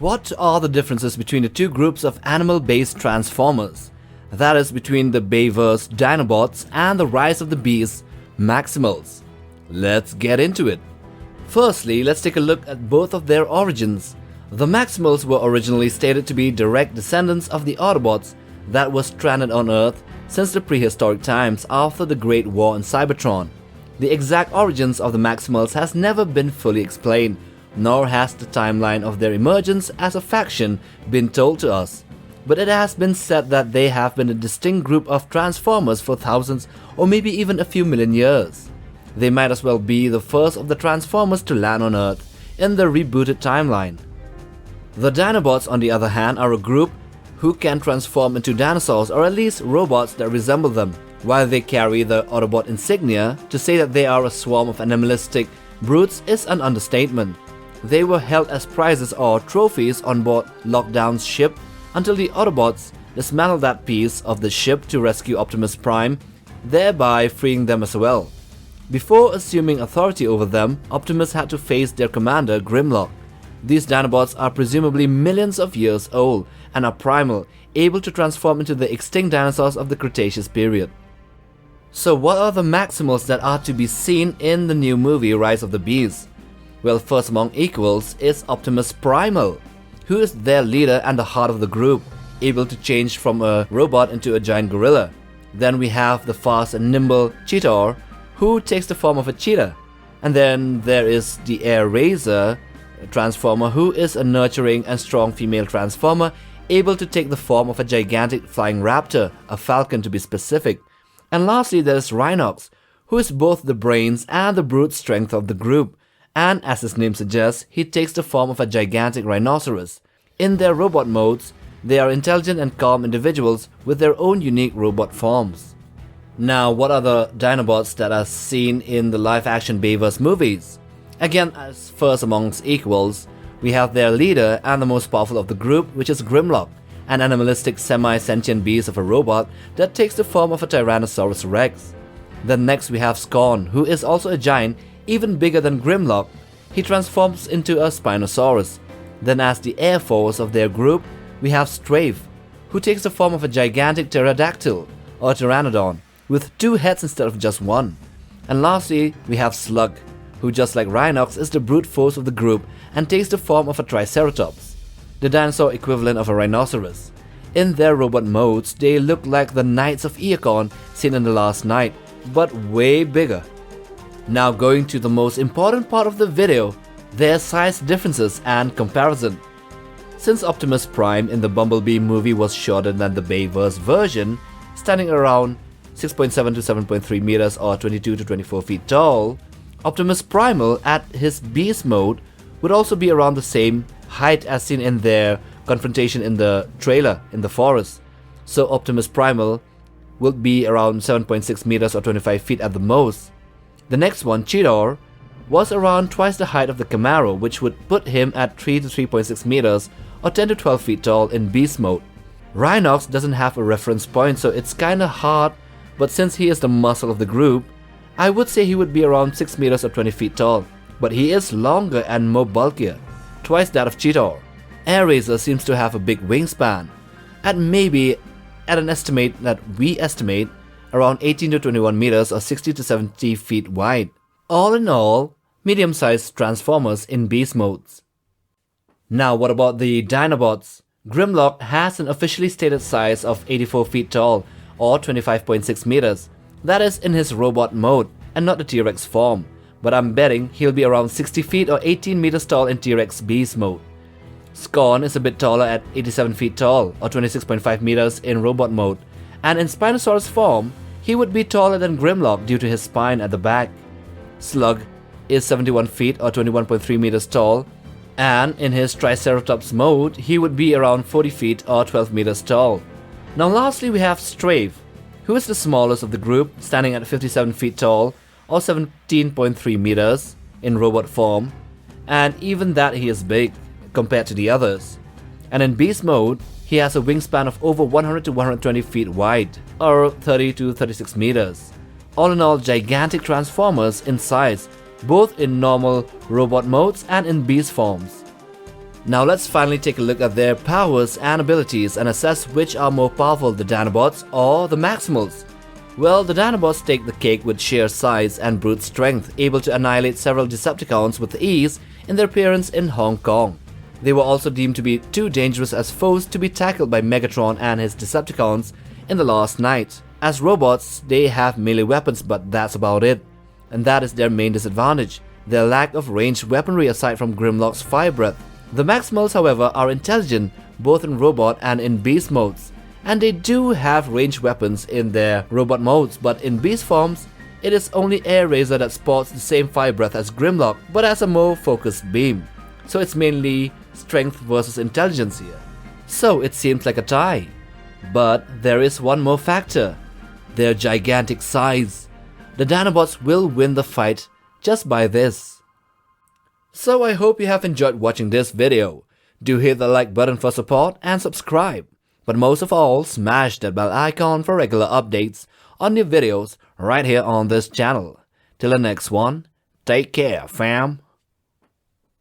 What are the differences between the two groups of animal-based Transformers? That is, between the Bayverse Dinobots and the Rise of the Beasts Maximals. Let's get into it. Firstly, let's take a look at both of their origins. The Maximals were originally stated to be direct descendants of the Autobots that were stranded on Earth since the prehistoric times after the Great War in Cybertron. The exact origins of the Maximals has never been fully explained, nor has the timeline of their emergence as a faction been told to us. But it has been said that they have been a distinct group of Transformers for thousands or maybe even a few million years. They might as well be the first of the Transformers to land on Earth in the rebooted timeline. The Dinobots, on the other hand, are a group who can transform into dinosaurs or at least robots that resemble them. While they carry the Autobot insignia, to say that they are a swarm of animalistic brutes is an understatement. They were held as prizes or trophies on board Lockdown's ship until the Autobots dismantled that piece of the ship to rescue Optimus Prime, thereby freeing them as well. Before assuming authority over them, Optimus had to face their commander, Grimlock. These Dinobots are presumably millions of years old and are primal, able to transform into the extinct dinosaurs of the Cretaceous period. So what are the Maximals that are to be seen in the new movie Rise of the Beasts? Well, first among equals is Optimus Primal, who is their leader and the heart of the group, able to change from a robot into a giant gorilla. Then we have the fast and nimble Cheetor, who takes the form of a cheetah. And then there is the Air Razor Transformer, who is a nurturing and strong female Transformer, able to take the form of a gigantic flying raptor, a falcon to be specific. And lastly, there is Rhinox, who is both the brains and the brute strength of the group, and as his name suggests, he takes the form of a gigantic rhinoceros. In their robot modes, they are intelligent and calm individuals with their own unique robot forms. Now, what are the Dinobots that are seen in the live-action Bayverse movies? Again, as first amongst equals, we have their leader and the most powerful of the group, which is Grimlock, an animalistic semi-sentient beast of a robot that takes the form of a Tyrannosaurus Rex. Then next we have Scorn, who is also a giant, even bigger than Grimlock. He transforms into a Spinosaurus. Then as the Air Force of their group, we have Strafe, who takes the form of a gigantic pterodactyl or pteranodon, with two heads instead of just one. And lastly, we have Slug, who just like Rhinox is the brute force of the group and takes the form of a Triceratops, the dinosaur equivalent of a rhinoceros. In their robot modes, they look like the Knights of Eacon seen in The Last Knight, but way bigger. Now going to the most important part of the video, their size differences and comparison. Since Optimus Prime in the Bumblebee movie was shorter than the Bayverse version, standing around 6.7 to 7.3 meters or 22 to 24 feet tall, Optimus Primal at his Beast mode would also be around the same height as seen in their confrontation in the trailer in the forest. So Optimus Primal would be around 7.6 meters or 25 feet at the most. The next one, Cheetor, was around twice the height of the Camaro, which would put him at 3 to 3.6 meters or 10 to 12 feet tall in Beast mode. Rhinox doesn't have a reference point, so it's kinda hard, but since he is the muscle of the group, I would say he would be around 6 meters or 20 feet tall, but he is longer and more bulkier, twice that of Cheetor. Air Razor seems to have a big wingspan, at an estimate that we estimate around 18 to 21 meters or 60 to 70 feet wide. All in all, medium-sized Transformers in Beast modes. Now what about the Dinobots? Grimlock has an officially stated size of 84 feet tall or 25.6 meters. That is in his robot mode and not the T-Rex form, but I'm betting he'll be around 60 feet or 18 meters tall in T-Rex Beast mode. Scorn is a bit taller at 87 feet tall or 26.5 meters in robot mode, and in Spinosaurus form, he would be taller than Grimlock due to his spine at the back. Slug is 71 feet or 21.3 meters tall, and in his Triceratops mode, he would be around 40 feet or 12 meters tall. Now lastly we have Strafe, who is the smallest of the group, standing at 57 feet tall or 17.3 meters in robot form, and even that he is big compared to the others. And in Beast mode, he has a wingspan of over 100 to 120 feet wide, or 30 to 36 meters. All in all, gigantic Transformers in size, both in normal robot modes and in Beast forms. Now let's finally take a look at their powers and abilities and assess which are more powerful, the Dinobots or the Maximals. Well, the Dinobots take the cake with sheer size and brute strength, able to annihilate several Decepticons with ease in their appearance in Hong Kong. They were also deemed to be too dangerous as foes to be tackled by Megatron and his Decepticons in the last night. As robots, they have melee weapons, but that's about it. And that is their main disadvantage, their lack of ranged weaponry aside from Grimlock's fire breath. The Maximals, however, are intelligent both in robot and in beast modes, and they do have ranged weapons in their robot modes, but in beast forms, it is only Air Razor that sports the same fire breath as Grimlock, but has a more focused beam. So it's mainly strength versus intelligence here. So it seems like a tie. But there is one more factor, their gigantic size. The Dinobots will win the fight just by this. So I hope you have enjoyed watching this video. Do hit the like button for support and subscribe. But most of all, smash that bell icon for regular updates on new videos right here on this channel. Till the next one, take care fam.